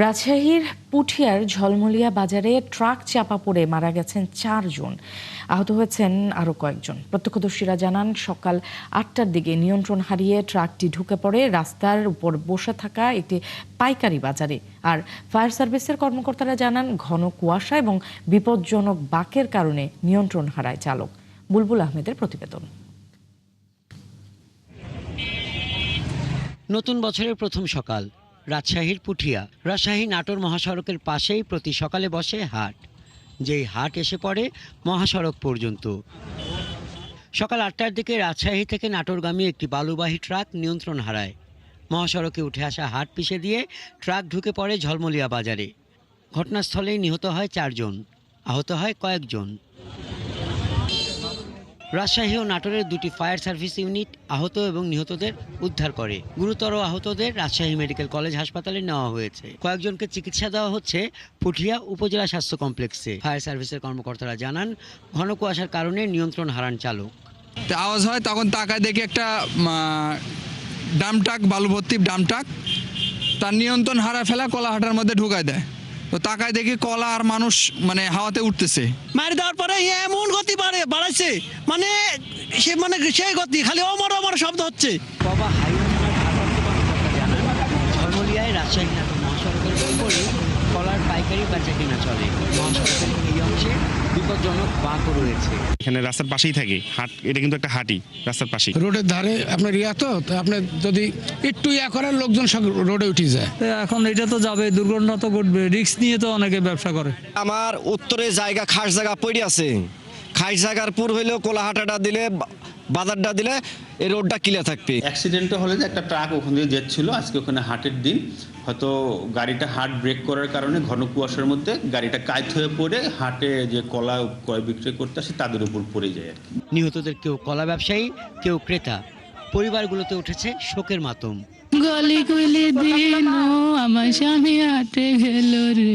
রাজশাহীর পুঠিয়ার ঝলমলিয়া বাজারে ট্রাক চাপা পড়ে মারা গেছেন 4 জন, আহত হয়েছেন আরও কয়েকজন। প্রত্যক্ষদর্শীরা জানান, সকাল 8টার দিকে নিয়ন্ত্রণ হারিয়ে ট্রাকটি ঢুকে পড়ে রাস্তার উপর বসে থাকা একটি পাইকারি বাজারে। আর ফায়ার সার্ভিসের কর্মকর্তারা জানান, ঘন কুয়াশা এবং বিপজ্জনক বাঁকের কারণে নিয়ন্ত্রণ হারায় চালক। বুলবুল আহমেদের প্রতিবেদন। নতুন বছরের প্রথম সকাল, রাজশাহীর পুঠিয়া। রাজশাহী নাটোর মহাসড়কের পাশেই প্রতি সকালে বসে হাট, যেই হাট এসে পড়ে মহাসড়ক পর্যন্ত। সকাল 8টার দিকে রাজশাহী থেকে নাটোরগামী একটি বালুবাহী ট্রাক নিয়ন্ত্রণ হারায়। মহাসড়কে উঠে আসা হাট পিষে দিয়ে ট্রাক ঢুকে পড়ে ঝলমলিয়া বাজারে। ঘটনাস্থলেই নিহত হয় 4 জন, আহত হয় কয়েকজন। রাজশাহী ও নাটোরের দুটি ফায়ার সার্ভিস ইউনিট আহত এবং নিহতদের উদ্ধার করে। গুরুতর আহতদের রাজশাহী মেডিকেল কলেজ হাসপাতালে নেওয়া হয়েছে। কয়েকজনকে চিকিৎসা দেওয়া হচ্ছে পুঠিয়া উপজেলা স্বাস্থ্য কমপ্লেক্সে। ফায়ার সার্ভিসের কর্মকর্তারা জানান, ঘন কুয়াশার কারণে নিয়ন্ত্রণ হারান চালক। আওয়াজ হয়, তখন তাকায় দেখি একটা ডাম ট্রাক, বালু ভর্তি ডাম ট্রাক তার নিয়ন্ত্রণ হারা ফেলা কলাহাটার মধ্যে ঢুকায় দেয়। তো তাকায় দেখি কলা আর মানুষ হাওয়াতে উঠতেছে। মারি দেওয়ার পরে এমন গতি বাড়াইছে, সেই গতি খালি অমর অমর শব্দ হচ্ছে। বাবা হাইওয়ে কর্মকর্তা জানান, ঝলমলিয়ায় রাজশাহী নাটোর মহাসড়কের উপরে কলার পাইকারি বেচা কেনা চলে। মহাসড়কের এই অংশে বিপজ্জনক বাঁকও রয়েছে। এখানে রাস্তার পাশেই থাকে হাট, এটা কিন্তু একটা হাটই রাস্তার পাশেই। রোডের ধারে আপনার আপনার যদি একটু করার লোকজন সব রোডে উঠে যায়। এখন এটা তো যাবে, দুর্ঘটনা তো ঘটবে, রিস্ক নিয়ে তো অনেকে ব্যবসা করে। আমার উত্তরে জায়গা, খাস জায়গা পড়ে আছে। খাস জায়গার পুর হইলেও কোলাহাটাটা দিলে, বাজারটা দিলে এই রোডটা ক্লিয়ার থাকবে। অ্যাক্সিডেন্টটা হলে যে একটা ট্রাক ওখান দিয়ে যাচ্ছিল, আজকে ওখানে হাটের দিন, হয়তো গাড়িটা হাট ব্রেক করার কারণে ঘন কুয়াশার মধ্যে গাড়িটা কাইত হয়ে পড়ে হাটে যে কলা ক্রয় বিক্রয় করতে আসে তাদের উপর পড়ে যায় আর কি। নিহতদের কেউ কলা ব্যবসায়ী, কেউ ক্রেতা। পরিবারগুলোতে উঠেছে শোকের মাতম। গলি গলি দিন আমার স্বামী হাটে গেল রে।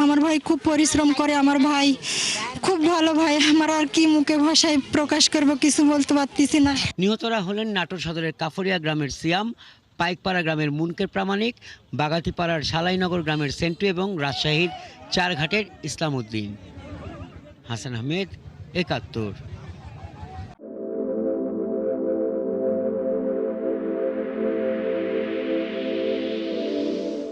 আমার ভাই খুব পরিশ্রম করে, আমার ভাই খুব ভালো ভাই। আমার আর কি মুখে ভাষায় প্রকাশ করব, কিছু বলতে পারতেছি না। নিহতরা হলেন নাটোর সদরের কাফরিয়া গ্রামের সিয়াম, পাইকপাড়া গ্রামের মুনকের প্রামাণিক, বাগাতিপাড়ার সালাইনগর গ্রামের সেন্টু এবং রাজশাহীর চারঘাটের ইসলাম উদ্দিন। হাসান আহমেদ, ৭১।